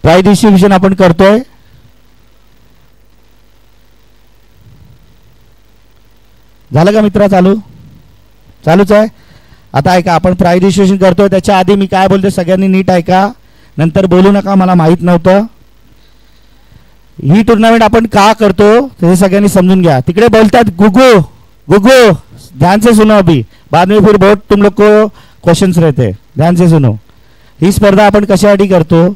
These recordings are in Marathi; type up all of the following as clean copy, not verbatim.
प्राइज डिस्ट्रीब्युशन आपण करतोय. झालं का मित्रा? चालूच आहे. आता ऐका, आपण प्राइज डिस्ट्रीब्युशन करतोय त्याच्या आधी मी काय बोलतोय सगळ्यांनी नीट ऐका, नंतर बोलू नका मला माहित नव्हतं. ही टूर्नामेंट आपण का करतो हे सगळ्यांनी समजून घ्या. तिकडे बोलतात गुगू गुगू, ध्यान से सुनो, अभी बाद में फिर बहुत तुम लोग को क्वेश्चंस रहते, ध्यान से सुनो. ही स्पर्धा आपण कशासाठी करतो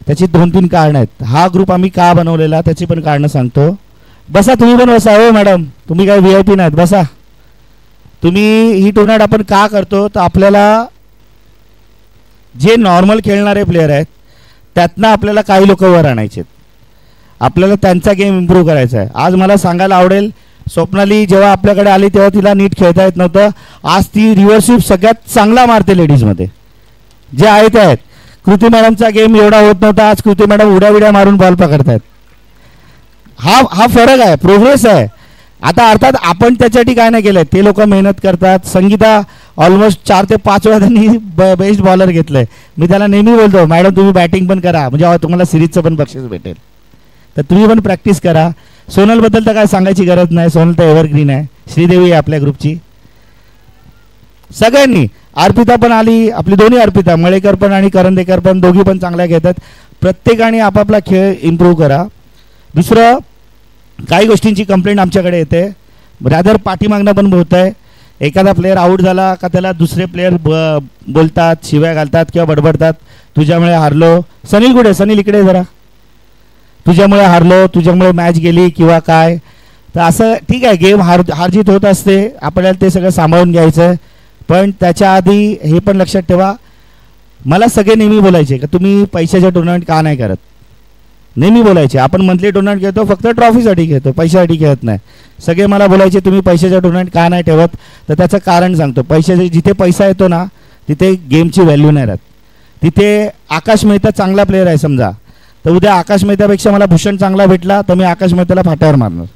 त्याची 2-3 कारणं आहेत. हा ग्रुप आम्ही का बनवलेला त्याची पण कारणं सांगतो. बसा, तुम्ही पण बसा. हो मॅडम, तुम्ही काय VIP नाहीत, बसा तुम्ही. ही टुर्नामेंट आपण का करतो तर आपल्याला जे नॉर्मल खेळणारे प्लेयर आहेत त्यातनं आपल्याला काही लोक वर आणायचे, आपल्याला त्यांचा गेम इम्प्रूव्ह करायचा आहे. आज मला सांगायला आवडेल, स्वप्नाली जेव्हा आपल्याकडे आली तेव्हा तिला नीट खेळता येत नव्हतं. आज ती रिव्हर्स स्वीप सगळ्यात चांगला मारते लेडीजमध्ये, जे आहेत आहेत. कृती मॅडमचा गेम एवढा होत नव्हता, आज कृती मॅडम उड्या मारून बॉल पकडतायत. हा फरक आहे, प्रोग्रेस आहे. आता अर्थात आपण त्याच्यासाठी काय नाही केलंय, ते लोक मेहनत करतात. संगीता ऑलमोस्ट 4 ते 5 वेळा त्यांनी बेस्ट बॉलर घेतलंय. मी त्याला नेहमी बोलतो, मॅडम तुम्ही बॅटिंग पण करा, म्हणजे तुम्हाला सिरीजचं पण बक्षीस भेटेल, तर तुम्ही पण प्रॅक्टिस करा. सोनलबद्दल तर काय सांगायची गरज नाही, सोनल तर एव्हरग्रीन आहे. श्रीदेवी आहे आपल्या ग्रुपची. सगळ्यांनी, अर्पिता पण आली, आपली दोन्ही अर्पिता, मळेकर पण आणि करंदेकर पण, दोघी पण चांगल्या घेतात. प्रत्येकाने आपापला खेळ इम्प्रूव्ह करा. दुसरं, काही गोष्टींची कंप्लेंट आमच्याकडे येते, रादर पाठीमागणं पण होत आहे. एखादा प्लेअर आऊट झाला का त्याला दुसरे प्लेअर बोलतात, शिव्या घालतात किंवा बडबडतात, तुझ्यामुळे हारलो. सनील कुठे? सनील इकडे जरा. तुझ्यामुळे हारलो, तुझ्यामुळे मॅच गेली किंवा काय. तर असं ठीक आहे, गेम हारजीत होत असते, आपल्याला ते सगळं सांभाळून घ्यायचं आहे. पण त्याच्या आधी हे पण लक्षात ठेवा, मला सगळे नेहमी बोलायचे का तुम्ही पैशाच्या टुर्नामेंट का नाही करत, नेहमी बोलायचे. आपण मंथली टुर्नामेंट खेळतो, फक्त ट्रॉफीसाठी खेळतो, पैशासाठी खेळत नाही. सगळे मला बोलायचे तुम्ही पैशाच्या टुर्नामेंट का नाही ठेवत, तर त्याचं कारण सांगतो. पैशाचे जिथे पैसा येतो ना तिथे गेमची व्हॅल्यू नाही राहत. तिथे आकाश मेहता चांगला प्लेअर आहे समजा, तर उद्या आकाश मेहतापेक्षा मला भूषण चांगला भेटला तर मी आकाश मेहताला फाट्यावर मारणार.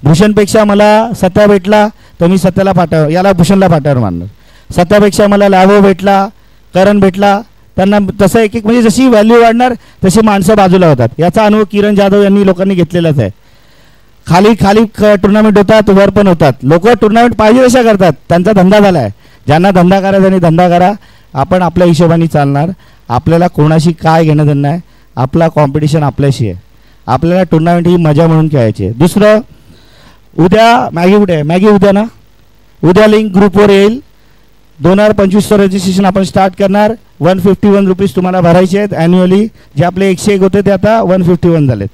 भूषणपेक्षा मला सत्या भेटला तर मी सत्याला फाट्यावर, याला भूषणला फाट्यावर मारणार. सत्यापेक्षा मला लाभो भेटला, करण भेटला, त्यांना तसं एक म्हणजे जशी व्हॅल्यू वाढणार तशी माणसं बाजूला होतात. याचा अनुभव किरण जाधव यांनी लोकांनी घेतलेलाच आहे. खाली टुर्नामेंट होतात, वर पण होतात. लोक टुर्नामेंट पाहिजे तशा करतात, त्यांचा धंदा झाला आहे. ज्यांना धंदा करायचा त्यांनी धंदा करा, आपण आपल्या हिशोबाने चालणार. आपल्याला कोणाशी काय घेणं देणं आहे, आपला कॉम्पिटिशन आपल्याशी आहे. आपल्याला टुर्नामेंट ही मजा म्हणून खेळायची आहे. दुसरं, उद्या मॅगी कुठे आहे? मॅगी उद्या ना, उद्या लिंक ग्रुपवर येईल. 2025चं रजिस्ट्रेशन आपण स्टार्ट करणार. 151 रुपीज तुम्हाला भरायचे आहेत ॲन्युअली. जे आपले 101 होते ते आता 151 झालेत.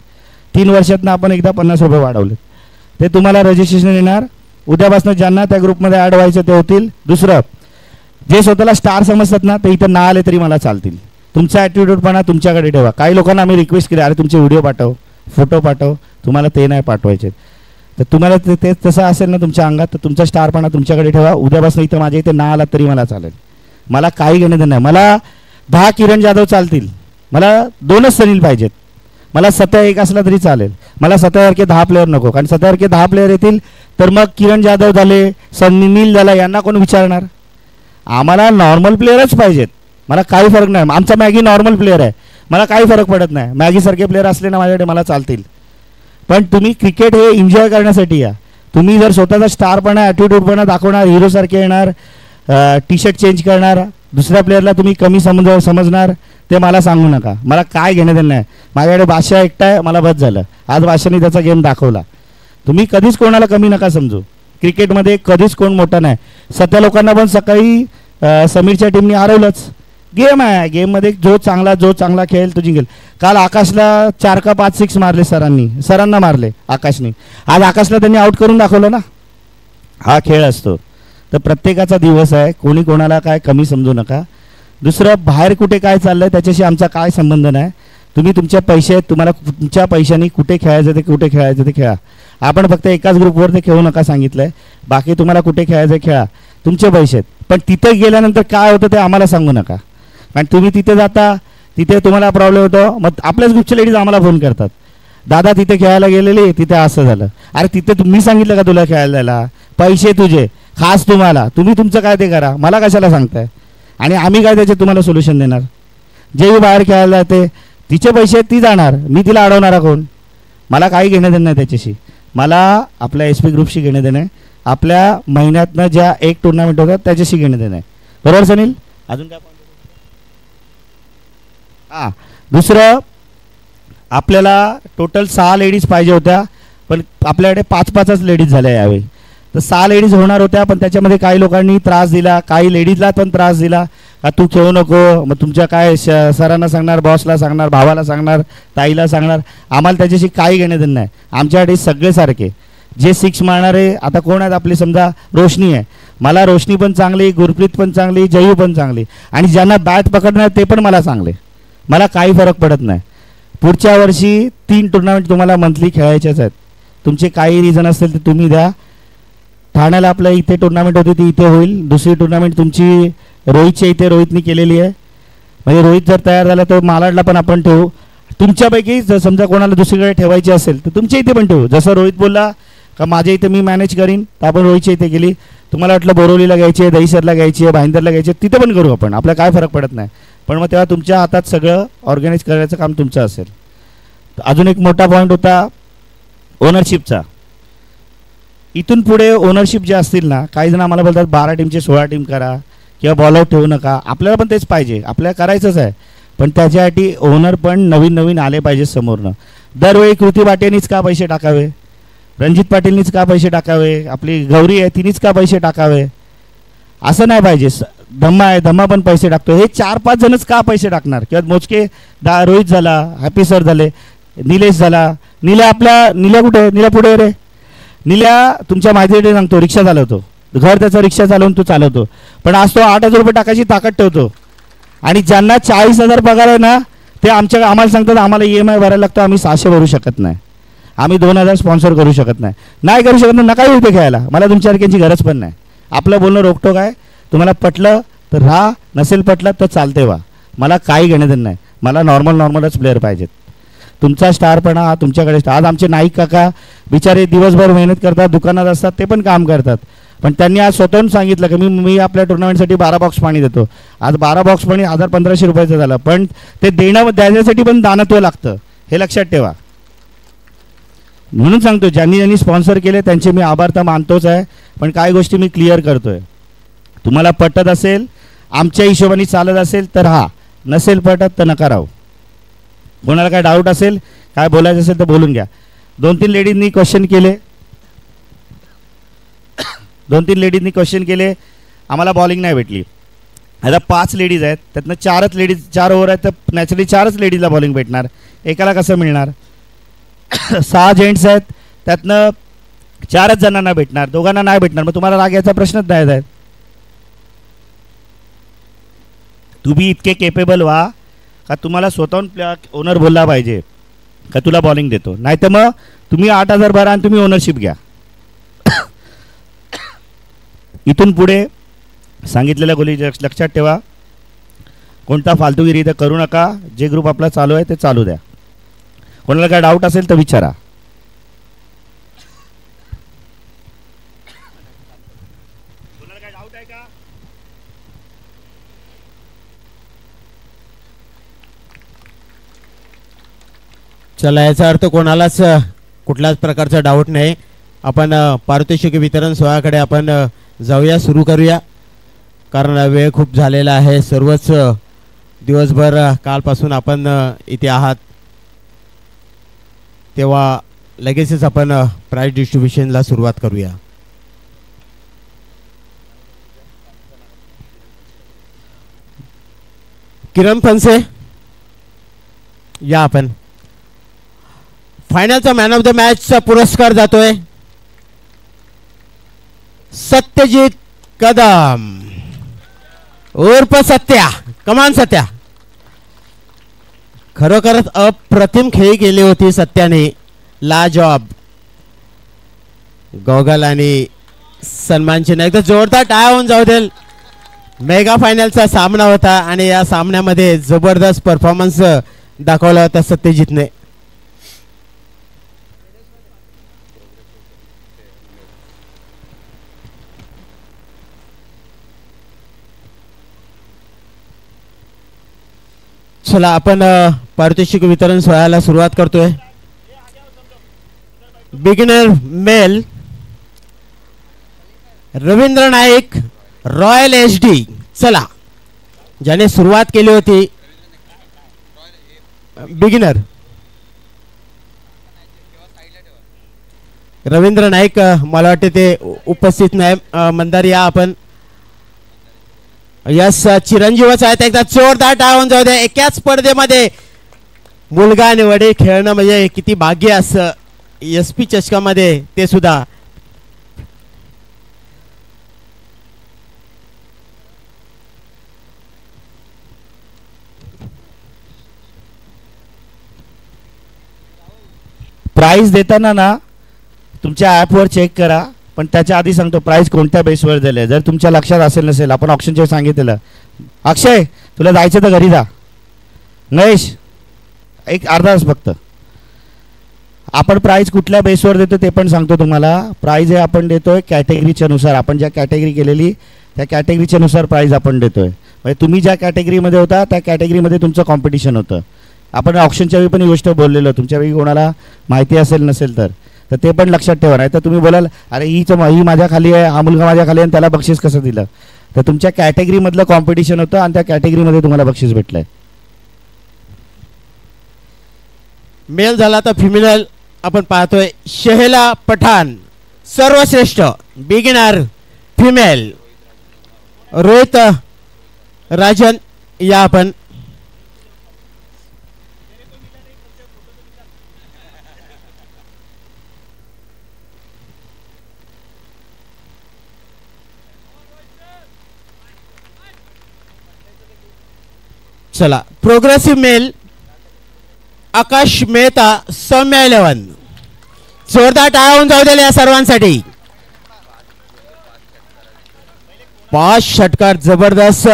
3 वर्षातनं आपण एकदा 50 रुपये वाढवलेत. ते तुम्हाला रजिस्ट्रेशन येणार. उद्यापासून ज्यांना त्या ग्रुपमध्ये ॲड व्हायचं ते होतील. दुसरं, जे स्वतःला स्टार समजतात ना ते इथं ना आले तरी मला चालतील. तुमचा ॲटिट्यूडपणा तुमच्याकडे ठेवा. काही लोकांना आम्ही रिक्वेस्ट केली, अरे तुमचे व्हिडिओ पाठव, फोटो पाठव, तुम्हाला ते नाही पाठवायचे. तर तुम्हाला ते तसं असेल ना तुमच्या अंगात, तर तुमचा स्टारपणा तुमच्याकडे ठेवा. उद्यापासून इथं माझ्या इथे ना आला तरी मला चालेल. मला काही घेणं देणं नाही. मला 10 किरण जाधव चालतील, मला 2च सनील पाहिजेत. मला सत्या एक असला तरी चालेल. मला सत्यासारखे 10 प्लेअर नको, कारण सत्यासारखे 10 प्लेअर येतील तर मग किरण जाधव झाले, सनील झाला, यांना कोण विचारणार. आम्हाला नॉर्मल प्लेअरच पाहिजेत. मला काही फरक नाही. आमचा मॅगी नॉर्मल प्लेअर आहे, मला काही फरक पडत नाही. मॅगीसारखे प्लेअर असले ना माझ्याकडे मला चालतील. पण तुम्ही क्रिकेट हे एन्जॉय करण्यासाठी या. तुम्ही जर स्वतःचा स्टारपणा, ॲटिट्यूडपणा दाखवणार, हिरोसारखे येणार, टी शर्ट चेंज करणार, दुसऱ्या प्लेअरला तुम्ही कमी समजणार, ते मला सांगू नका. मला काय घेणं देणं नाही. माझ्याकडे बादशाह एकटा आहे, मला बस झालं. आज बादशाहने त्याचा गेम दाखवला. तुम्ही कधीच कोणाला कमी नका समजू. क्रिकेटमध्ये कधीच कोण मोठा नाही. सत्या लोकांना पण सकाळी समीरच्या टीमने हरवलंच. गेम आहे, गेममध्ये जो चांगला खेळेल तो जिंकेल. काल आकाशला 4 का 5 6 मारले सरांना मारले आकाशने. आज आकाशला त्यांनी आउट करून दाखवलं ना. हा खेळ असतो. तर प्रत्येकाचा दिवस आहे, कोणी कोणाला काय कमी समजू नका. दुसरं, बाहेर कुठे काय चाललंय त्याच्याशी आमचा काय संबंध नाही. तुम्ही तुमच्या पैसे आहेत, तुम्हाला तुमच्या पैशाने कुठे खेळायचं ते खेळा. आपण फक्त एकाच ग्रुपवर ते खेळू नका सांगितलंय. बाकी तुम्हाला कुठे खेळायचं खेळा, तुमचे पैसे आहेत. पण तिथे गेल्यानंतर काय होतं ते आम्हाला सांगू नका. कारण तुम्ही तिथे जाता, तिथे तुम्हाला प्रॉब्लेम होतो. मग आपल्याच ग्रुपचे लेडीज आम्हाला फोन करतात, दादा तिथे खेळायला गेलेली, तिथे असं झालं. अरे तिथे तुम्ही सांगितलं का तुला खेळायला जायला? पैसे तुझे, खास तुम्हाला, तुम्ही तुमचं काय ते करा, मला कशाला सांगताय. आणि आम्ही काय त्याचे तुम्हाला सोल्युशन देणार. जे बाहेर खेळायला जाते तिचे पैसे ती जाणार, मी तिला अडवणारा कोण? मला काही घेणं देणं नाही त्याच्याशी. मला आपल्या एस पी ग्रुपशी घेणं देणं आहे, आपल्या महिन्यातनं ज्या एक टुर्नामेंट होतात त्याच्याशी घेणं देणं आहे. बरोबर सनील? अजून काय? हां, दुसरं, आपल्याला टोटल 6 लेडीज पाहिजे होत्या, पण आपल्याकडे 5-5च लेडीज झाल्या यावेळी. तर 6 लेडीज होणार होत्या, पण त्याच्यामध्ये काही लोकांनी त्रास दिला, काही लेडीजला पण त्रास दिला का तू खेळू नको, मग तुमच्या काय सरांना सांगणार, बॉसला सांगणार, भावाला सांगणार, ताईला सांगणार. आम्हाला त्याच्याशी काही घेणं देणं नाही. आमच्याकडे सगळे सारखे. जे 6 मारणारे आता कोण आहेत आपले, समजा रोशनी आहे, मला रोशनी पण चांगली, गुरप्रीत पण चांगली, जयू पण चांगली, आणि ज्यांना बॅट पकडणार ते पण मला चांगले. मला काही फरक पडत नाही. पुढच्या वर्षी 3 टुर्नामेंट तुम्हाला मंथली खेळायच्याच आहेत. तुमचे काही रिझन असेल तर तुम्ही द्या. ठाण्याला आपल्या इथे टुर्नामेंट होती ती इथे होईल. दुसरी टुर्नामेंट तुमची रोहितच्या इथे रोहितनी केलेली आहे. म्हणजे रोहित जर तयार झाला तर मालाडला पण आपण ठेवू. तुमच्यापैकी जर समजा कोणाला दुसरीकडे ठेवायची असेल तर तुमच्या इथे पण ठेवू. जसं रोहित बोलला का माझ्या इथे मी मॅनेज करीन, तर आपण रोहितच्या इथे गेली. तुम्हाला वाटलं बोरोलीला घ्यायची आहे, दहीसरला घ्यायची आहे, भाईंदरला घ्यायची आहे, तिथे पण करू आपण. आपल्याला काय फरक पडत नाही. पण मग तेव्हा तुमच्या हातात सगळं ऑर्गनाईज करायचं काम तुमचं असेल. अजून एक मोठा पॉईंट होता ओनरशिपचा. इथून पुढे ओनरशिप जे असतील ना, काही जण आम्हाला बोलतात 12 टीमचे 16 टीम करा किंवा बॉल आउट ठेवू नका. आपल्याला पण तेच पाहिजे, आपल्याला करायचंच आहे. पण त्याच्यासाठी ओनर पण नवीन नवीन आले पाहिजे समोरनं. दरवेळी कृती भाटेनीच का पैसे टाकावे, रणजित पाटीलनीच का पैसे टाकावे, आपली गौरी आहे तिनीच का पैसे टाकावे, असं नाही पाहिजे. धम्मा आहे, धम्मा पण पैसे टाकतो. हे 4-5 जणच का पैसे टाकणार? किंवा मोजके रोहित झाला, हॅपी सर झाले, निलेश झाला. निल्या कुठे? निल्या पुढे रे. निल्या तुमच्या माहितीसाठी सांगतो रिक्षा चालवतो, घर त्याचं रिक्षा चालवून तो चालवतो, पण आज तो 8,000 रुपये टाकायची ताकद ठेवतो. आणि ज्यांना 40,000 पगार आहे ना, ते आम्हाला सांगतात आम्हाला EMI भरायला लागतो, आम्ही 600 भरू शकत नाही, आम्ही 2,000 स्पॉन्सर करू शकत नाही. नाही करू शकत नाही, नका येऊ इथे खेळायला. मला तुमच्यासारख्यांची गरज पण नाही. आपलं बोलणं रोकटोक आहे. तुम्हाला पटलं तर राहा, नसेल पटलं तर चालते व्हा. मला काही घेणं देणं नाही. मला नॉर्मलच प्लेअर पाहिजेत. तुमचा स्टारपणा हा तुमच्याकडे. आज आमचे नाईक काका बिचारे दिवसभर मेहनत करतात, दुकानात असतात, ते पण काम करतात. पण त्यांनी आज स्वतःहून सांगितलं की मी आपल्या टुर्नामेंटसाठी 12 बॉक्स पाणी देतो. आज 12 बॉक्स पाणी 1,000-1,500 रुपयाचं झालं. पण ते द्यायसाठी पण दानत्व लागतं, हे लक्षात ठेवा. म्हणून सांगतो ज्यांनी स्पॉन्सर केले त्यांचे मी आभार तर मानतोच आहे. पण काही गोष्टी मी क्लिअर करतोय. तुम्हाला पटत असेल, आमच्या हिशोबाने चालत असेल तर हा, नसेल पटत तर नका राहू. कोणाला काय डाऊट असेल, काय बोलायचं असेल तर बोलून घ्या. 2-3 लेडीजनी क्वेश्चन केले. आम्हाला बॉलिंग नाही भेटली. आता 5 लेडीज आहेत, त्यातनं 4 ओव्हर आहेत, तर नॅचरली 4च लेडीजला बॉलिंग भेटणार, एकाला कसं मिळणार? 6 जेंट्स आहेत, त्यातनं 4च जणांना भेटणार, दोघांना नाही भेटणार. मग तुम्हाला राग याचा प्रश्नच नाही आहे. तुम्ही इतके केपेबल व्हा का तुम्हाला स्वतःहून ओनर बोलला पाहिजे का तुला बॉलिंग देतो. नाही तर मग तुम्ही 8,000 भरा आणि तुम्ही ओनरशिप घ्या. इथून पुढे सांगितलेल्या गोष्टी लक्षात ठेवा. कोणता फालतूगिरी इथं करू नका. जे ग्रुप आपला चालू आहे ते चालू द्या. कोणाला काय डाऊट असेल तर विचारा. कोणाला काय डाऊट आहे का? चला, याचा अर्थ कोणालाच कुठल्याच प्रकारचा डाऊट नाही. आपण पारितोषिक वितरण सोहळ्याकडे आपण जाऊया, सुरू करूया. कारण वेळ खूप झालेला आहे. सर्वच दिवसभर कालपासून आपण इथे आहात, तेव्हा लगेचच आपण प्राइज डिस्ट्रीब्युशनला सुरुवात करूया. किरण फनसे या. आपण फायनलचा मॅन ऑफ द मॅचचा पुरस्कार जातोय सत्यजित कदम उर्फ सत्या. कमान सत्या, खरोखरच अप्रतिम खेळी केली होती सत्याने. लाजवाब. गॉगल आणि सन्मान चिन्ह एकदा जोरदार टाळ्या होऊन जाऊ देल. मेगा फायनलचा सामना होता आणि या सामन्यामध्ये जबरदस्त परफॉर्मन्स दाखवला होता सत्यजितने. चला आपण पारितोषिक वितरण सोहळ्याला सुरुवात करतोय. Beginner male Ravindra Naik Royal HD. चला ज्याने सुरुवात केली होती बिगिनर रवींद्र नाईक, मला वाटते ते उपस्थित नाही. मंदार या आपण. यस चिरंजीवच आहेत. एकदा जोरदार टाळून जाऊ दे. एकाच स्पर्धेमध्ये मुलगा आणि वडील खेळणं म्हणजे किती भाग्य असं. SP चषकामध्ये ते सुद्धा. प्राइस देताना ना तुमच्या ॲपवर चेक करा, पण त्याच्या आधी सांगतो प्राइस कोणत्या बेसवर दिले. जर तुमच्या लक्षात असेल नसेल, आपण ऑप्शनचे सांगितलेलं. अक्षय तुला जायचं तर घरी जा. महेश एक अर्धा तास फक्त. आपण प्राइस कुठल्या बेसवर देतो ते पण सांगतो तुम्हाला. प्राइस हे आपण देतोय कॅटेगरीच्या नुसार. आपण ज्या कॅटेगरी केलेली त्या कॅटेगरीच्या नुसार प्राइस आपण देतोय. म्हणजे तुम्ही ज्या कॅटेगरीमध्ये होता त्या कॅटेगरीमध्ये तुमचं कॉम्पिटिशन होतं. आपण ऑप्शनच्या वेळी पण ही गोष्ट बोललेलो. तुमच्या वेळी कोणाला माहिती असेल नसेल तर ते पण लक्षात ठेवा. नाही तर तुम्ही बोलाल अरे ही माझ्या खाली आहे, हा मुलगा माझ्या खाली आहे आणि त्याला बक्षीस कसं दिलं. तर तुमच्या कॅटेगरीमधलं कॉम्पिटिशन होतं आणि त्या कॅटेगरीमध्ये तुम्हाला बक्षीस भेटलंय. मेल झाला तर फिमेल आपण पाहतोय. शेहला पठाण सर्वश्रेष्ठ बिगिनर फिमेल. रोहित राजन या आपण. चला प्रोग्रेसिव्ह मेल आकाश मेहता सौम्या 11. जोरदार टाळून जाऊ दिले या सर्वांसाठी. 5 षटकार जबरदस्त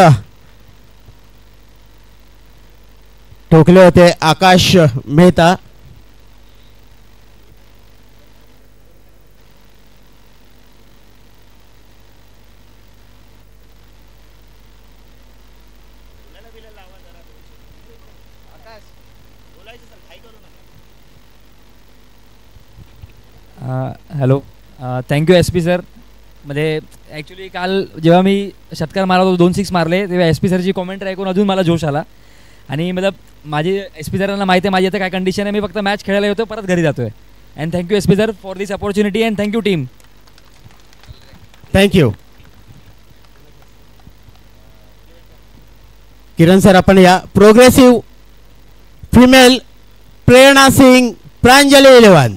ठोकले होते Akash Mehta. Hello thank you SP sir. म्हणजे ॲक्च्युली काल जेव्हा मी षटकार मारत होतो 2 6 मारले तेव्हा SP सरची कॉमेंट्री ऐकून अजून मला जोश आला. आणि मतलब माझी SP सरांना माहिती आहे माझी आता काय कंडिशन आहे. मी फक्त मॅच खेळायला येतो परत घरी जातो आहे. And thank you SP sir for this opportunity and thank you team. Thank you Kiran sir. आपण या प्रोग्रेसिव्ह फिमेल प्रेरणा सिंग प्रांजली 11.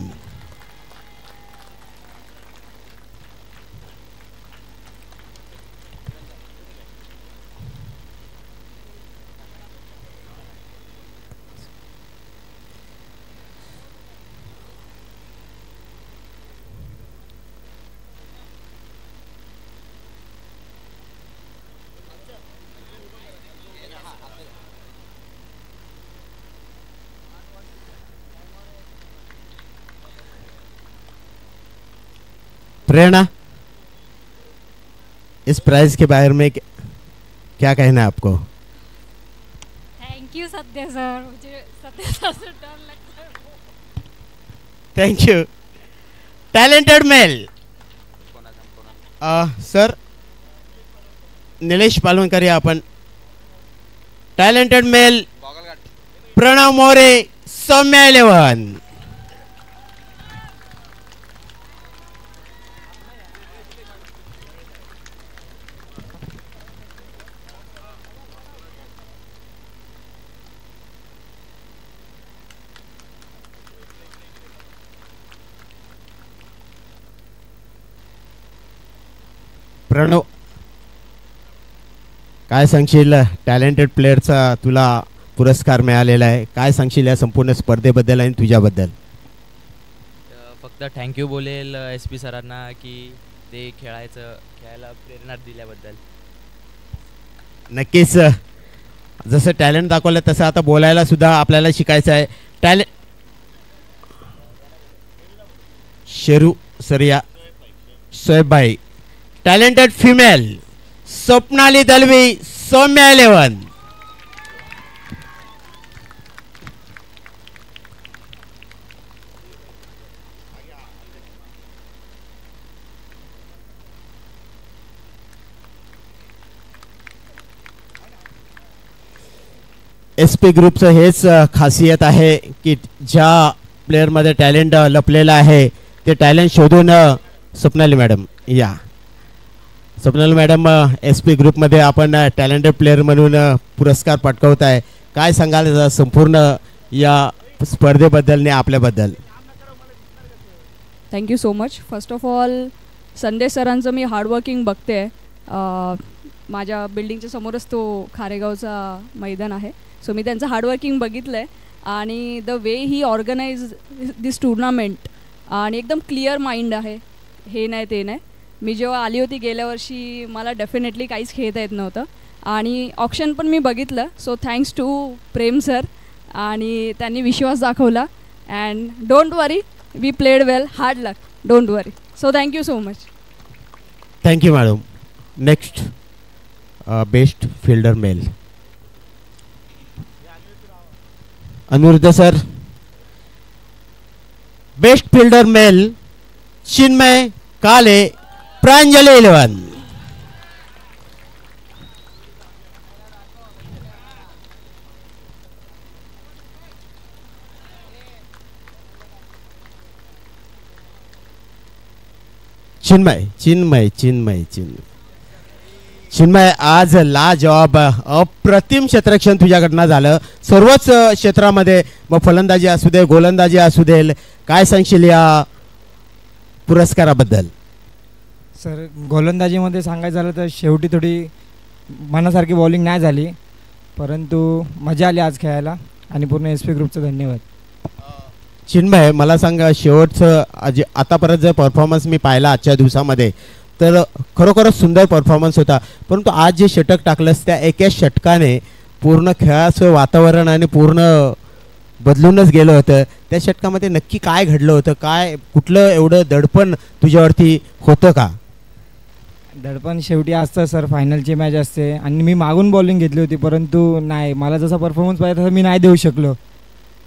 प्रेरणा इस प्राइज के बारे में क्या कहना है आपको? Thank you Satya sir. मुझे सत्य सर से डर लगता है. Thank you. Talented male sir Nilesh Palvankar या आपण. Talented male Pranav More Saumya 11. प्रणव काय सांगशील? टॅलेंटेड प्लेअरचा तुला पुरस्कार मिळालेला आहे. काय सांगशील या संपूर्ण स्पर्धेबद्दल आणि तुझ्याबद्दल? फक्त थँक्यू बोलेल SP सरांना की ते खेळायला प्रेरणा दिल्याबद्दल. नक्कीच जसं टॅलेंट दाखवलं तसं आता बोलायला सुद्धा आपल्याला शिकायचं आहे. शेरू सरिया सोएब भाई. Talented female Swapnali Dalvi Saumya 11. S P ग्रुपचं हेच खासियत आहे की ज्या प्लेअरमध्ये टॅलेंट लपलेलं आहे ते टॅलेंट शोधून स्वप्नाली मॅडम या. स्वप्नाली मॅडम एस पी ग्रुपमध्ये आपण टॅलेंटेड प्लेअर म्हणून पुरस्कार पटकावत आहे. काय सांगाल संपूर्ण या स्पर्धेबद्दल आणि आपल्याबद्दल? Thank you so much. First of all संदेश सरांचं मी हार्डवर्किंग बघते. माझ्या बिल्डिंगच्या समोरच तो खारेगावचा मैदान आहे. सो मी त्यांचं हार्डवर्किंग बघितलं आहे आणि the way he organise this tournament आणि एकदम क्लिअर माइंड आहे. हे नाही ते नाही. मी जेव्हा आली होती गेल्या वर्षी मला डेफिनेटली काहीच खेळता येत नव्हतं आणि ऑप्शन पण मी बघितलं. So thanks to Prem sir आणि त्यांनी विश्वास दाखवला and don't worry we played well. Hard luck, don't worry. So thank you so much. Thank you madam. Next best fielder male Aniruddh sir. Best fielder male Chinmay Kale, Pranjali 11. Chinmay Chinmay Chinmay Chinmay Chinmay आज लाजवाब अप्रतिम क्षेत्ररक्षण तुझ्याकडनं झालं सर्वच क्षेत्रामध्ये. मग फलंदाजी असू दे, गोलंदाजी असू दे, काय सांगशील या पुरस्काराबद्दल? सर गोलंदाजीमध्ये सांगायचं झालं तर शेवटी थोडी मनासारखी बॉलिंग नाही झाली, परंतु मजा आली आज खेळायला आणि पूर्ण एस पी ग्रुपचं धन्यवाद. चिन्मय मला सांगा शेवटचं आतापर्यंत जर परफॉर्मन्स मी पाहिला आजच्या दिवसामध्ये तर खरोखरच सुंदर परफॉर्मन्स होता, परंतु आज जे षटक टाकलंस त्या एका षटकाने पूर्ण खेळाचं वातावरण आणि पूर्ण बदलूनच गेलं होतं. त्या षटकामध्ये नक्की काय घडलं होतं? काय कुठलं एवढं दडपण तुझ्यावरती होतं का? दडपण शेवटी असतं सर, फायनलची मॅच असते आणि मी मागून बॉलिंग घेतली होती, परंतु नाही मला जसा परफॉर्मन्स पाहिजे तसा मी नाही देऊ शकलो.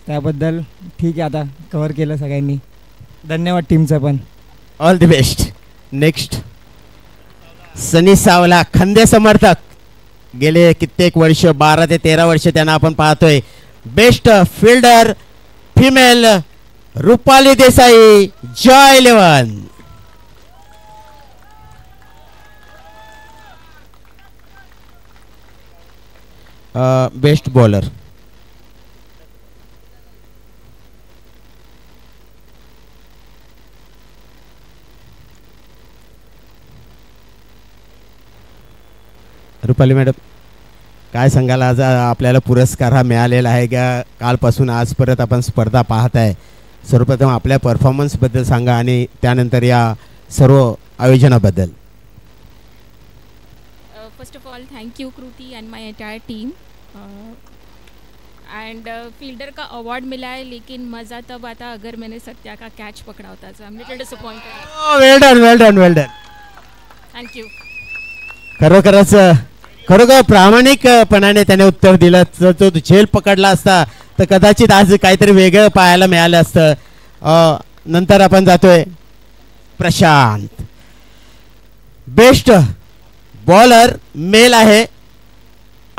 त्याबद्दल ठीक आहे, आता कव्हर केलं सगळ्यांनी. धन्यवाद टीमचं पण. All the best. नेक्स्ट सनी सावला, खंदे समर्थक. गेले कित्येक वर्ष 12 ते 13 वर्ष त्यांना आपण पाहतोय. Best fielder female Rupali Desai, Joy 11. Best bowler Rupali madam, काय सांगाल आज आपल्याला पुरस्कार हा मिळालेला आहे का? कालपासून आजपर्यंत आपण स्पर्धा पाहत आहे. सर्वप्रथम आपल्या परफॉर्मन्सबद्दल सांगा आणि त्यानंतर या सर्व आयोजनाबद्दल. First of all thank you Kriti and my entire team. And fielder का अवार्ड मिला है, लेकिन मज़ा तब आता अगर मैंने सत्या का कैच पकड़ा होता. So I am little disappointed. Well done well done well done. Thank you. खरोखर प्रामाणिकपणाने त्याने उत्तर दिलं. जर तो झेल पकडला असता तर कदाचित आज काहीतरी वेगळं पाहायला मिळालं असतं. नंतर आपण जातोय प्रशांत. बेस्ट बॉलर मेल आहे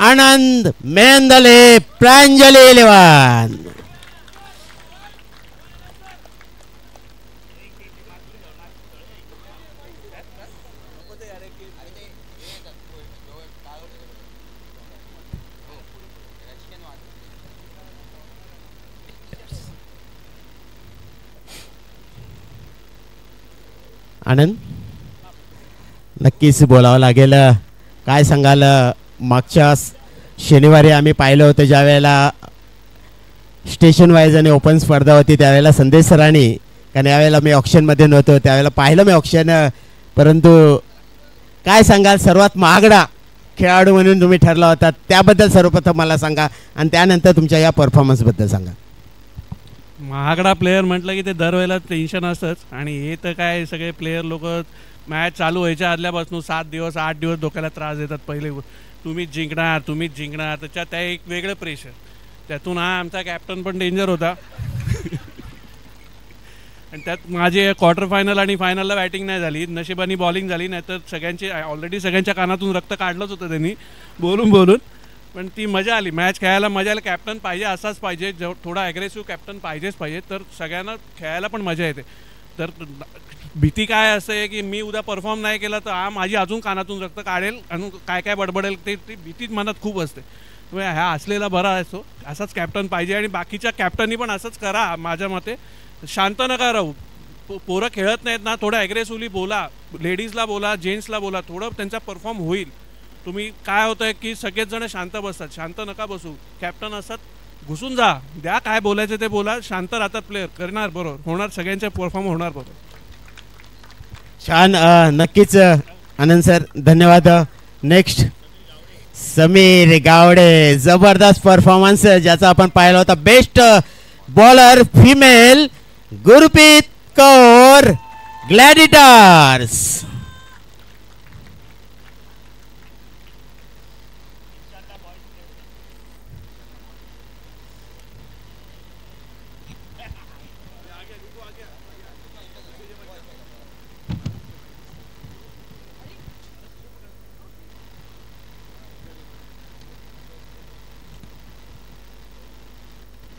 आनंद मेंदले, प्रांजली 11. आनंद, नक्कीच बोलावं लागेल. काय सांगाल, मागच्या शनिवारी आम्ही पाहिलं होतं ज्या वेळेला स्टेशन वाईज आणि ओपन स्पर्धा होती त्यावेळेला संदेश सरांनी, कारण यावेळेला मी ऑप्शनमध्ये नव्हतो त्यावेळेला पाहिलं मी ऑप्शन, परंतु काय सांगाल सर्वात महागडा खेळाडू म्हणून तुम्ही ठरला होता त्याबद्दल सर्वप्रथम मला सांगा आणि त्यानंतर तुमच्या या परफॉर्मन्सबद्दल सांगा. महागडा प्लेयर म्हटलं की ते दरवेळेला टेन्शन असतंच आणि हे तर काय सगळे प्लेयर लोक मॅच चालू व्हायच्या आदल्यापासून 7 दिवस 8 दिवस डोक्याला त्रास देतात. पहिले तुम्हीच जिंकणार त्याच्यात त्या एक वेगळं प्रेशर. त्यातून हा आमचा कॅप्टन पण डेंजर होता आणि त्यात माझी क्वार्टर फायनल आणि फायनलला बॅटिंग नाही झाली, नशिबाने बॉलिंग झाली, नाही तर सगळ्यांची ऑलरेडी सगळ्यांच्या कानातून रक्त काढलंच होतं त्यांनी बोलून. पण ती मजा आली, मॅच खेळायला मजा आली. कॅप्टन पाहिजे असाच पाहिजे, थोडा ॲग्रेसिव्ह कॅप्टन पाहिजेच पाहिजे, तर सगळ्यांना खेळायला पण मजा येते. तर भीती काय असते की मी उद्या परफॉर्म नाही केला तर माझी अजून कानातून रक्त काढेल आणि काय काय बडबडेल, ती भीतीच मनात खूप असते. त्यामुळे ह्या असलेला बरा असतो, असाच कॅप्टन पाहिजे. आणि बाकीच्या कॅप्टननी पण असंच करा माझ्या मते, शांत नका राहू. पोरं खेळत नाहीत ना, थोडं ॲग्रेसिव्हली बोला, लेडीजला बोला, जेंट्सला बोला, थोडं त्यांचा परफॉर्म होईल. तुम्ही काय होतं आहे की सगळेच जण शांत बसतात, शांत नका बसू. कॅप्टन असतात, घुसून जा, द्या काय बोलायचं ते बोला, शांत राहतात प्लेयर, करणार बरोबर, होणार सगळ्यांचे परफॉर्म होणार बरोबर. छान, नक्कीच आनंद सर, धन्यवाद. नेक्स्ट समीर गावडे, जबरदस्त परफॉर्मन्स ज्याचा आपण पाहिला होता. Best bowler female Gurpreet Kaur, gladiators.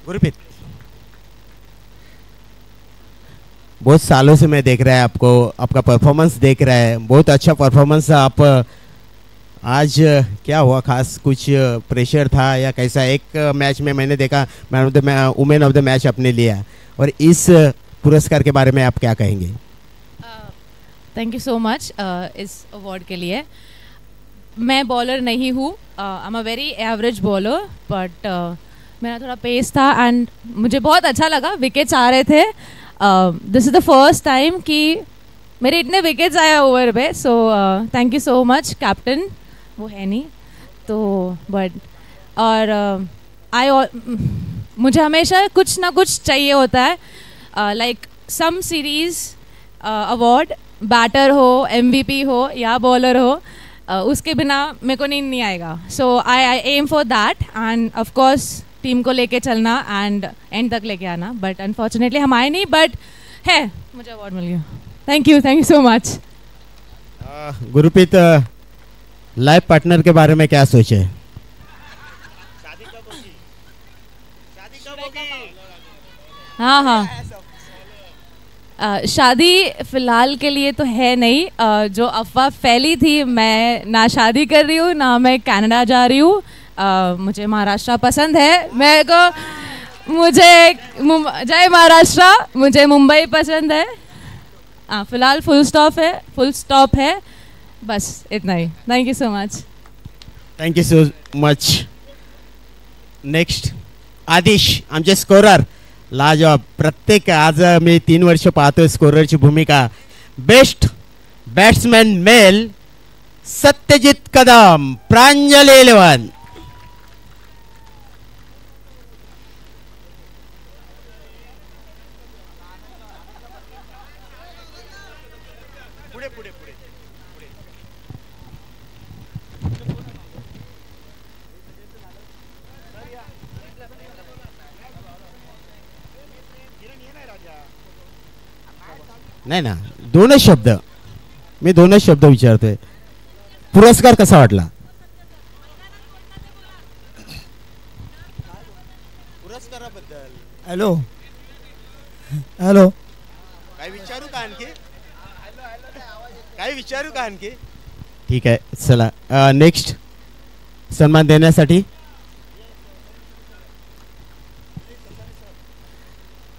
Gurpreet, बहुत सालों से मैं देख रहा है आपको, आपका परफॉर्मेंस देख रहा है, बहुत अच्छा परफॉर्मेंस. आप आज क्या हुआ खास, कुछ प्रेशर था या कैसा? एक मैच में मैंने देखा man of the women of the match आपने लिया, और इस पुरस्कार के बारे में आप क्या कहेंगे? थैंक यू सो मच इस अवार्ड के लिए. मैं बॉलर नहीं हूँ, I am a very average bowler, but मेरा थोड़ा पेस था एंड मुझे बहुत अच्छा लगा. विकेट्स आ रहे थे, दिस इज़ द फर्स्ट टाइम कि मेरे इतने विकेट्स आए over pay. So thank you so much captain, वो है नहीं तो, बट और मुझे हमेशा कुछ ना कुछ चाहिए होता है, like some series award, batter हो, MVP हो या बॉलर हो, उसके बिना मेरे को नींद नहीं आएगा. So I am for that end of course team को लेके चलना एंड एंड तक लेके आना. बट अनफॉर्चुनेटली हम आए नहीं, बट है, मुझे अवार्ड मिल गया. Thank you so much. Gurpreet, life partner के बारे में क्या सोचे? हाँ हाँ, शादी फ़िलहाल के लिए तो है नहीं. जो अफवाह फैली थी, मैं ना शादी कर रही हूँ ना मैं कनाडा जा रही हूँ. मुझे महाराष्ट्र पसंद है, मेरे को, मुझे जय महाराष्ट्र, मुझे मुंबई पसंद है. फ़िलहाल फुल स्टॉप है, बस इतना ही. Thank you so much. Thank you so much. Next Aadish, आमचे स्कोरर, लाजवाब. प्रत्येक आज मी 3 वर्ष पाहतोय स्कोररची भूमिका. Best batsman male Satyajit Kadam, Pranjal 11. नाही ना, दोनच शब्द, मी दोनच शब्द विचारतोय. पुरस्कार कसा वाटला? पुरस्काराबद्दल हॅलो हॅलो, काय विचारू का आणखी? काय विचारू का आणखी? ठीक आहे, चला नेक्स्ट सन्मान देण्यासाठी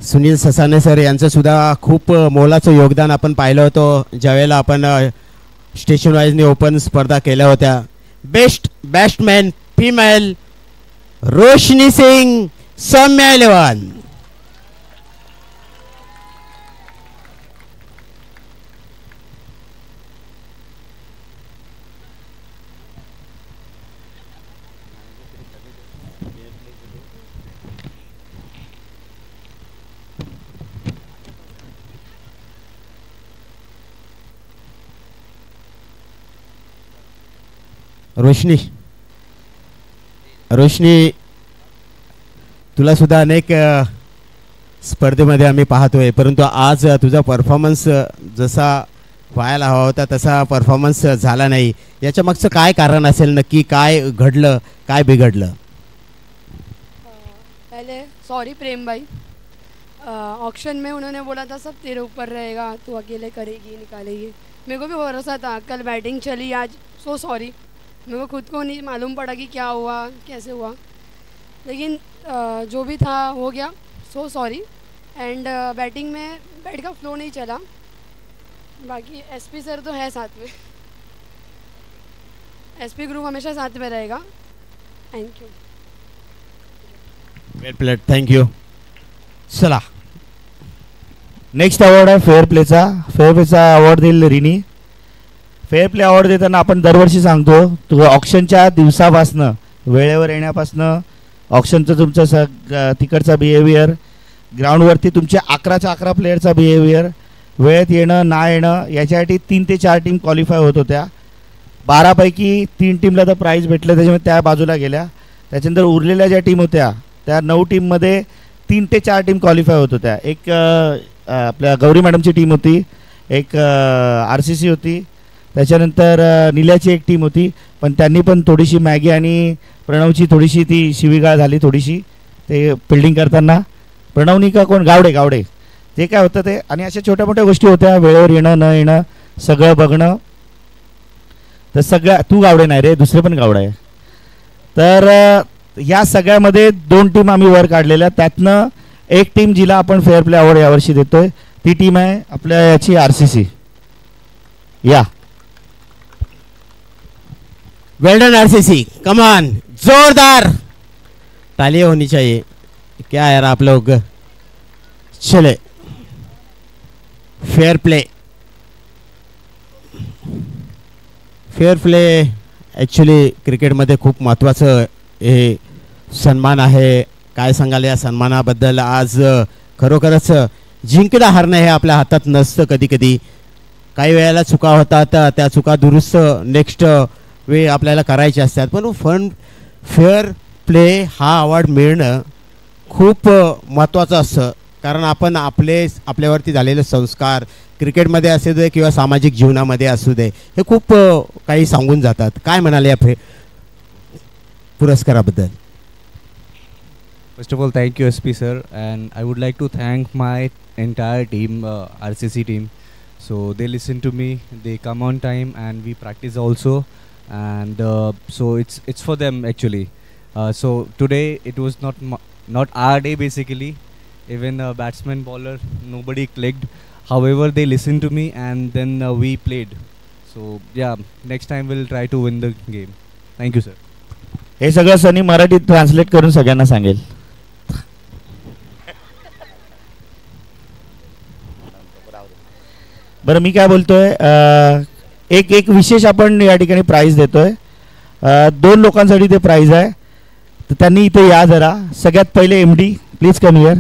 सुनील ससाने सर यांचं सुद्धा खूप मोलाचं योगदान आपण पाहिलं होतं ज्यावेळेला आपण स्टेशन वाईजने ओपन स्पर्धा केल्या होत्या. बेस्ट बॅट्समॅन फिमेल रोशनी सिंग, सौम्या 11. रोशनी, तुला सुद्धा अनेक स्पर्धेमध्ये आम्ही पाहतोय, परंतु आज तुझा परफॉर्मन्स जसा व्हायला हवा होता तसा परफॉर्मन्स झाला नाही, याच्या मागचं काय कारण असेल, नक्की काय घडलं, काय बिघडलं? पहले सॉरी प्रेम भाई, ऑक्शन में उन्होंने बोला था सब तेरे ऊपर रहेगा, तू अकेले करेगी निकालेगी। मेरे को भी भरोसा था, कल बैटिंग चली आज, सो सॉरी। मेरे को खुद को नहीं मालूम पड़ा कि क्या हुआ कैसे हुआ, लेकिन जो भी था हो गया, सो सॉरी। एंड बैटिंग में बैट का फ्लो नहीं चला, बाकी एसपी सर तो है साथ में, एसपी ग्रुप हमेशा साथ में रहेगा। Thank you. Well played, thank you. चला नेक्स्ट अवॉर्ड आहे फेअर प्लेचा. फेअर प्लेचा अवॉर्ड देईल रिनी. फेअर प्ले अवॉर्ड देताना आपण दरवर्षी सांगतो, तो ऑक्शनच्या दिवसापासनं, वेळेवर येण्यापासनं, ऑक्शनचं तुमचं तिकडचा बिहेवियर, ग्राउंडवरती तुमच्या 11 प्लेयरचा बिहेवियर, वेळेत येणं ना येणं, याच्यासाठी 3 ते 4 टीम क्वालिफाय होत होत्या. 12 पैकी 3 टीमला तर प्राईज भेटलं, त्याच्यामुळे त्या बाजूला गेल्या. त्याच्यानंतर उरलेल्या ज्या टीम होत्या त्या 9 टीममध्ये 3 ते 4 टीम क्वालिफाय होत होत्या. एक आपल्या गौरी मॅडमची टीम होती, एक RCC होती, त्याच्यानंतर निल्याची एक टीम होती, पण त्यांनी पण थोडीशी मॅगी आणि प्रणवची थोडीशी ती शिवीगाळ झाली थोडीशी ते फिल्डिंग करताना. प्रणवनी का कोण गावडे ते काय होतं ते. आणि अशा छोट्या मोठ्या गोष्टी होत्या, वेळेवर येणं न येणं सगळं बघणं. तर सगळ्या, तू गावडे नाही रे, दुसरे पण गावडे आहे. तर या सगळ्यामध्ये 2 टीम आम्ही वर काढलेल्या, त्यातनं एक टीम जिला आपण फेअर प्ले अवॉर्ड यावर्षी देतोय ती टीम आहे आपल्या याची RCC. या वेल डन RCC, कम ऑन, जोरदार ताली होनी चाहिए. क्या यार आप लोग, चले fair play. Fair play actually क्रिकेटमध्ये खूप महत्त्वाचं हे सन्मान आहे. काय सांगाल या सन्मानाबद्दल? आज खरोखरच जिंकणं हारणं हे आपल्या हातात नसतं. कधी कधी काही वेळेला चुका होतात, त्या चुका दुरुस्त नेक्स्ट वेळी आपल्याला करायचे असतात. पण फेअर प्ले हा अवॉर्ड मिळणं खूप महत्त्वाचं असतं, कारण आपण आपल्यावरती झालेले संस्कार क्रिकेटमध्ये असू दे किंवा सामाजिक जीवनामध्ये असू दे, हे खूप काही सांगून जातात. काय म्हणाले या पुरस्काराबद्दल? First of all, thank you SP sir, and I would like to thank my entire team, RCC team. So they listen to me, they come on time, and we practice also, and so it's for them actually. So today it was not our day basically. Even batsman, bowler, nobody clicked. However, they listened to me, and then we played. So yeah, next time we'll try to win the game. Thank you sir. हे सगळं सनी मराठीत ट्रान्सलेट करून सगळ्यांना सांगेल. बरं, मी काय बोलतोय, एक विशेष आपण या ठिकाणी प्राईज देतोय. 2 लोकांसाठी ते प्राईज आहे, तर त्यांनी इथे या जरा. सगळ्यात पहिले MD प्लीज कम हिअर,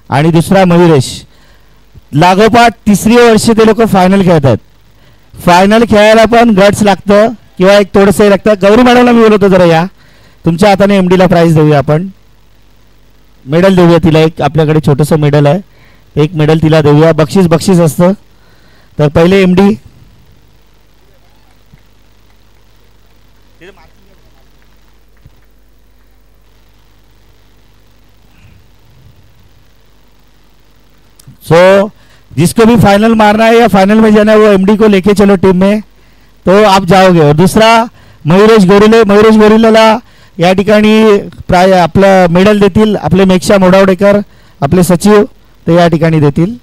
आणि दुसरा मयुरेश. लागोपाठ 3री वर्ष ते लोक फायनल खेळतात. फायनल खेळायला पण गट्स लागतं किंवा एक थोडंसं लागतं. गौरी मॅडमला मी बोलवतो जरा या, तुमच्या हाताने MDला प्राईज देऊया, आपण मेडल देऊया तिला. एक आपल्याकडे छोटंसं मेडल आहे, एक मेडल तिला देऊया. बक्षीस असतं. तर पहिले MD. सो जिसको भी फाइनल मारना है या फाइनल में जाना है वो MD को लेके चलो टीम में, तो आप जाओगे. और दूसरा मयुरेश गोरिलेला या ठिकाणी आपलं मेडल देतील आपले मेक्षा मोडावडेकर, आपले सचिव, ते या ठिकाणी देतील.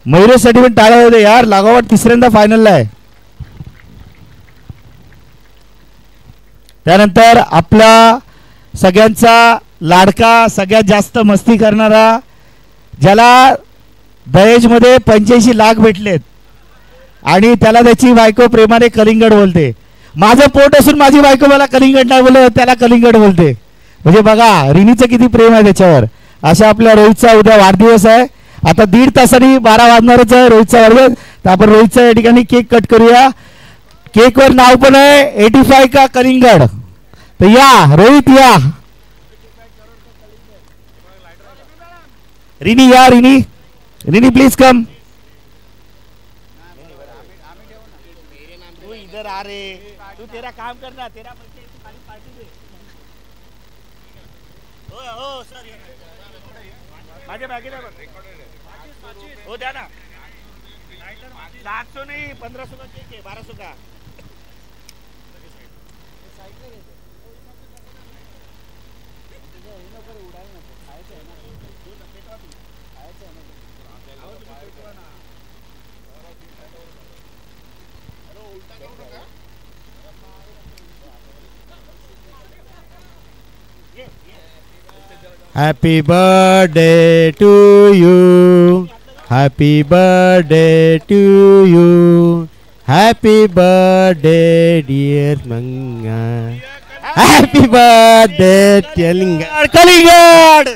मयुरेशसाठी पण टाळ्या होते यार, लागोपाठ 3ऱ्यांदा फायनलला आहे. त्यानंतर आपला सगळ्यांचा लाडका, सगळ्यात जास्त मस्ती करणारा, ज्याला दहेजमध्ये 85 लाख भेटलेत आणि त्याला त्याची बायको प्रेमाने कलिंगड बोलते. माझं पोट असून माझी बायको मला कलिंगड नाही बोलत, त्याला कलिंगड बोलते. म्हणजे बघा रिनीचं किती प्रेम आहे त्याच्यावर. अशा आपल्या रोहितचा उद्या वाढदिवस आहे. आता 1.5 तासांनी 12 वाजणारच आहे रोहितचा वाढदिवस. तर आपण रोहितचा या ठिकाणी केक कट करूया. केकवर नाव पण आहे 85 का कलिंगड. तर या रोहित या. रिनी या, रिनी प्लीज कम. इधर आ रे, तू तेरा काम करना, तेरा पैसे तू खाली पार्टी दे. हो सर, माझ्या बॅगेला हो द्या ना. 700 नहीं 1500 का केक है, 1200 का. Happy birthday to you. Happy birthday to you. Happy birthday dear Manga. Happy birthday Kalingad. Kalingad.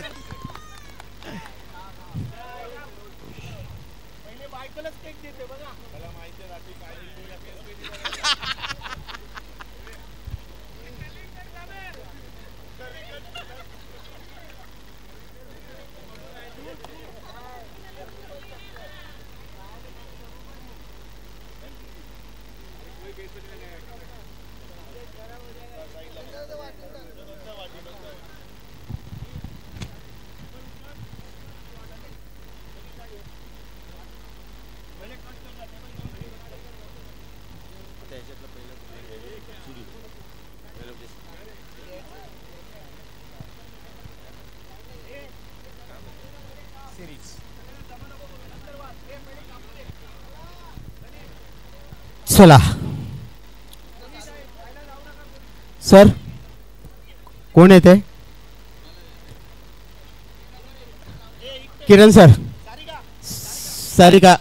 चला सर, कोण येते? किरण सर, सारिका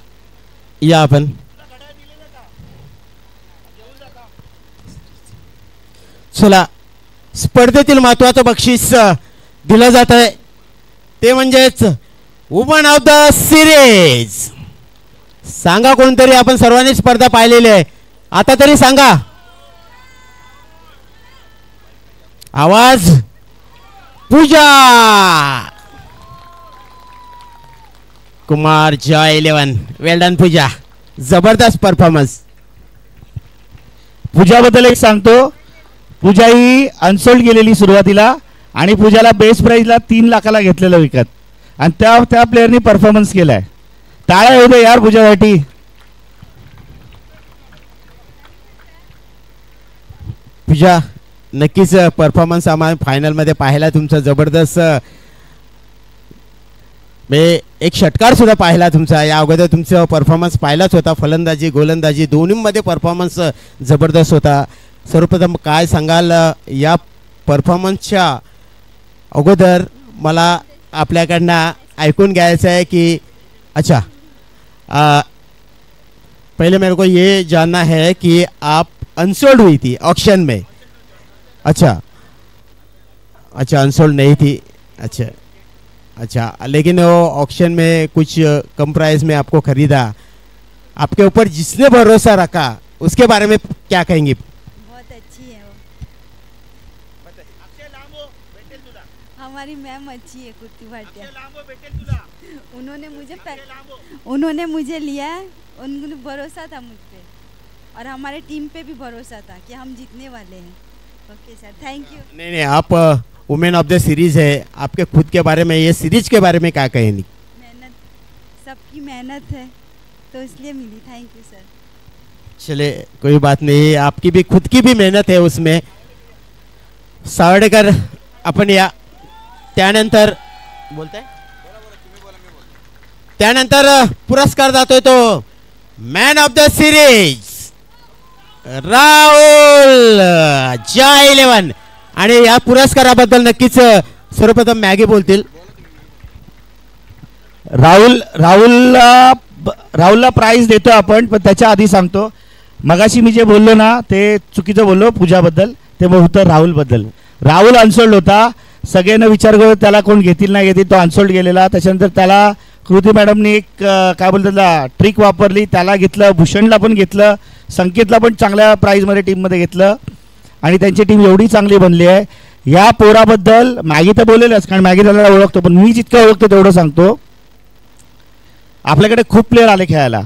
या आपण. चला, स्पर्धेतील महत्वाचं बक्षीस दिलं जात आहे ते म्हणजेच वुमन ऑफ द सिरीज. सांगा कोणतरी, आपण सर्वांनी स्पर्धा पाहिलेली आहे, आता तरी सांगा. आवाज. पूजा कुमार जॉय 11. वेल डन पूजा, जबरदस्त परफॉर्मन्स. पूजाबद्दल एक सांगतो, पूजा ही अनसोल्ड गेलेली सुरुवातीला आणि पूजाला बेस्ट प्राइजला 3 लाखाला घेतलेलं विकत, आणि त्या प्लेयरनी परफॉर्मन्स केलाय. टाळ्या येऊ दे यार पूजासाठी. पूजा नक्कीच परफॉर्मन्स आम्हाला फायनलमध्ये पाहायला तुमचा जबरदस्त. एक षटकार सुद्धा पाहिला तुमचा. या अगोदर तुमचा परफॉर्मन्स पाहिलाच होता, फलंदाजी गोलंदाजी दोन्हीमध्ये परफॉर्मन्स जबरदस्त होता. सर्वप्रथम काय सांगाल या परफॉर्मन्सच्या अगोदर? मला आपल्याकडनं ऐकून घ्यायचं है कि अच्छा पहले मेरे को ये जानना है कि आप अनसोल्ड हुई थी ऑक्शन में. अच्छा अच्छा, अनसोल्ड नहीं थी. अच्छा अच्छा, लेकिन वो ऑक्शन में कुछ कम प्राइस में आपको खरीदा. आपके ऊपर जिसने भरोसा रखा उसके बारे में क्या कहेंगी? बहुत अच्छी है वो, हमारी मैम अच्छी है कुर्ती भाटिया. उन्होंने मुझे लिया, उनको भरोसा था मुझ पे और हमारे टीम पे भी भरोसा था कि हम जीतने वाले हैं. Okay sir, thank you. नहीं, आप वुमेन ऑफ द सीरीज है, आपके खुद के बारे में, ये सीरीज के बारे में क्या कहेंगी? मेहनत, सबकी मेहनत है तो इसलिए मिली. Thank you sir. चले, कोई बात नहीं, आपकी भी खुद की भी मेहनत है उसमें. सावडेकर आपण या. त्यानंतर बोलताय, त्यानंतर पुरस्कार जातोय तो man of the series Rahul Joy 11. आणि या पुरस्काराबद्दल नक्कीच सर्वप्रथम मॅगी बोलतील. राहुलला प्राइज देतो आपण, पण त्याच्या आधी सांगतो, मगाशी मी जे बोललो ना ते चुकीचं बोललो पूजाबद्दल, ते होतं राहुलबद्दल. राहुल अनसोल्ड होता, सगळ्यांना विचार करू त्याला कोण घेतील नाही घेतील, तो अनसोल्ड गेलेला. त्याच्यानंतर त्याला कृती मॅडमनी एक काय बोलतात ट्रिक वापरली, त्याला घेतलं, भूषणला पण घेतलं, संकेतला पण चांगल्या प्राईजमध्ये टीममध्ये घेतलं आणि त्यांची टीम एवढी चांगली बनली आहे. या पोराबद्दल मॅगी तर बोलेलच, कारण मॅगी त्याला ओळखतो, पण मी जितकं ओळखतो तेवढं सांगतो. आपल्याकडे खूप प्लेयर आले खेळायला,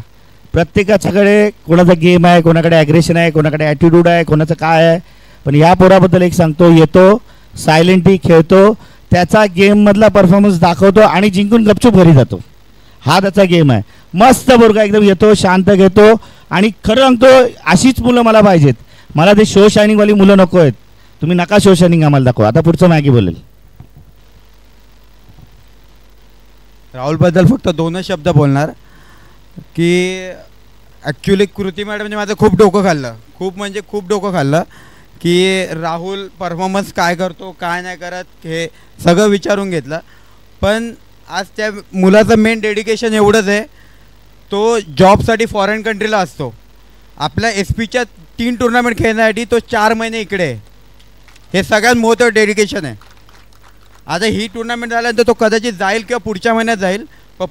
प्रत्येकाच्याकडे कोणाचा गेम आहे, कोणाकडे ॲग्रेशन आहे, कोणाकडे ॲटिट्यूड आहे, कोणाचं काय आहे. पण ह्या पोराबद्दल एक सांगतो, येतो सायलेंटली खेळतो, त्याचा गेममधला परफॉर्मन्स दाखवतो आणि जिंकून गपचूप घरी जातो. हा त्याचा गेम आहे. मस्त पोरगा एकदम येतो, शांत घेतो आणि खरं सांगतो अशीच मुलं मला पाहिजेत. मला ते शो शायनिंगवाली मुलं नको आहेत. तुम्ही नका शो शायनिंग आम्हाला दाखवा. आता पुढचं मॅगी बोलेल. राहुलबद्दल फक्त 2च शब्द बोलणार की ॲक्च्युली कृती मॅडमने माझं खूप डोकं खाल्लं, खूप म्हणजे खूप डोकं खाल्लं की राहुल परफॉर्मन्स काय करतो काय नाही करत हे सगळं विचारून घेतलं. पण आज त्या मुलाचं मेन डेडिकेशन एवढंच आहे, तो जॉबसाठी फॉरेन कंट्रीला असतो. आपल्या SP च्या 3 टुर्नामेंट खेळण्यासाठी तो 4 महिने इकडे आहे. हे सगळ्यात महत्त्वाचं डेडिकेशन आहे. आता ही टुर्नामेंट झाल्यानंतर तो कदाचित जाईल किंवा पुढच्या महिन्यात जाईल,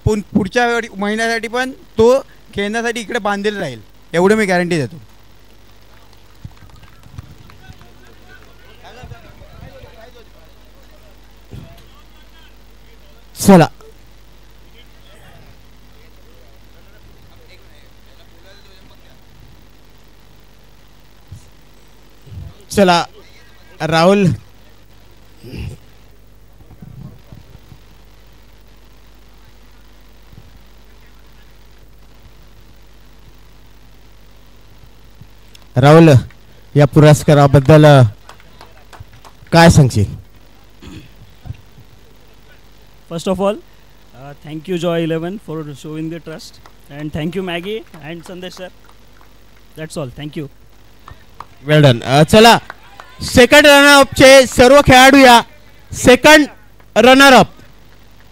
पण पुढच्या महिन्यासाठी पण तो खेळण्यासाठी इकडे बांधलेला राहील, एवढं मी गॅरंटी देतो. चला चला राहुल राहुल या पुरस्काराबद्दल काय सांगशील? First of all, thank you Joy 11 for showing the trust, and thank you Maggie and Sandesh sir. That's all. Thank you. Well done. चला सेकंड रनरअपचे सर्व खेळाडू या. सेकंड रनरअप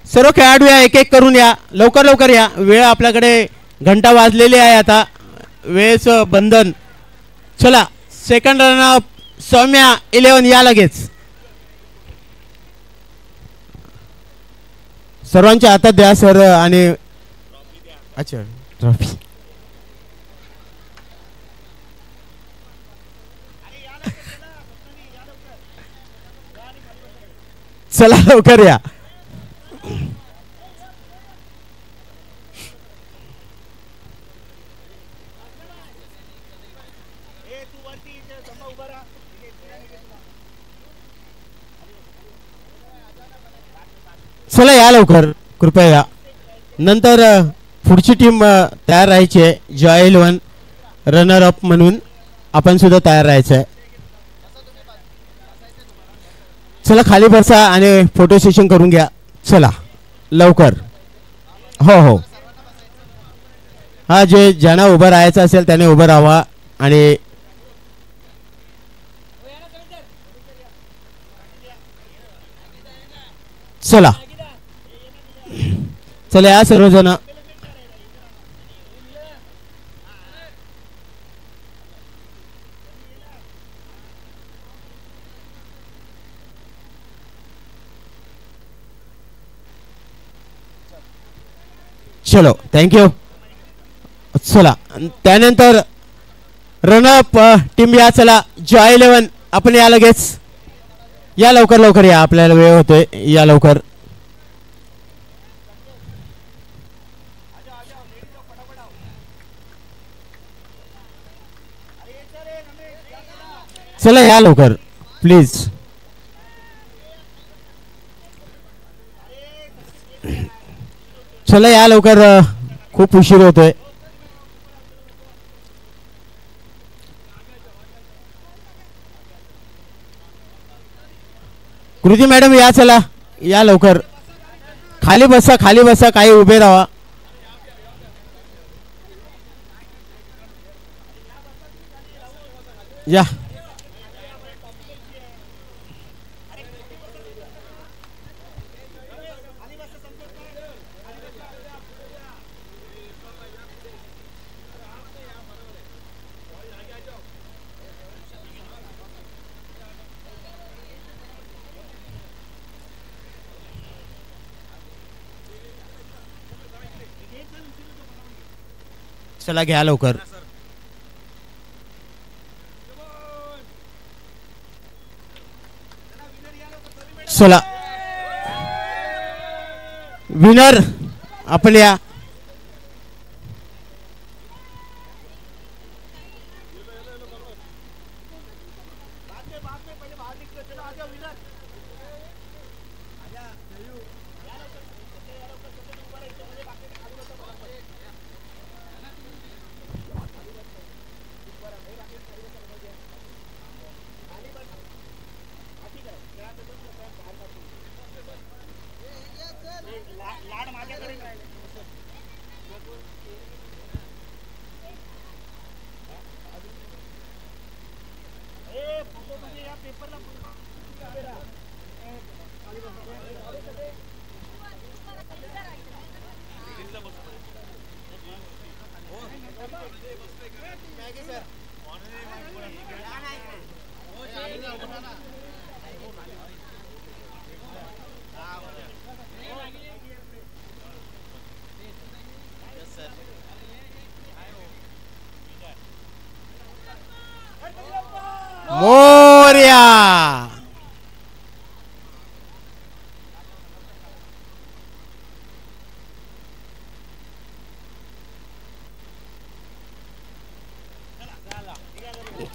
सर्व खेळाडू या, एक एक करून या, लवकर लवकर या. वेळ आपल्याकडे घंटा वाजलेली आहे, आता वेळेचं बंधन. चला सेकंड रनरअप सौम्या 11 या लगेच. सर्वांच्या हातात द्या सर. आणि अच्छा ट्रॉफी चला लवकर या. चला या लवकर, कृपया या. नंतर पुढची टीम तयार राहायची आहे. जॉय 11 रनर अप म्हणून आपण सुद्धा तयार राहायचं आहे. चला खाली बसा आणि फोटो सेशन करून घ्या. चला लवकर. हो हो हा, जे ज्यांना उभं राहायचं असेल त्याने उभं राहावा. आणि चला चला या सर्वजण. चलो थँक्यू. चला त्यानंतर रनअप टीम या. चला जॉय 11 आपण या लगेच. या लवकर लवकर या, आपल्याला वेळ होतोय. या लवकर. चला या लवकर प्लीज. चला या लवकर, खूप उशीर होतोय. कृती मॅडम या. चला या लवकर. खाली बसा खाली बसा, काही उभे राहा. या चला घ्या लवकर. चला विनर आपण या. मोर्या.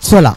चला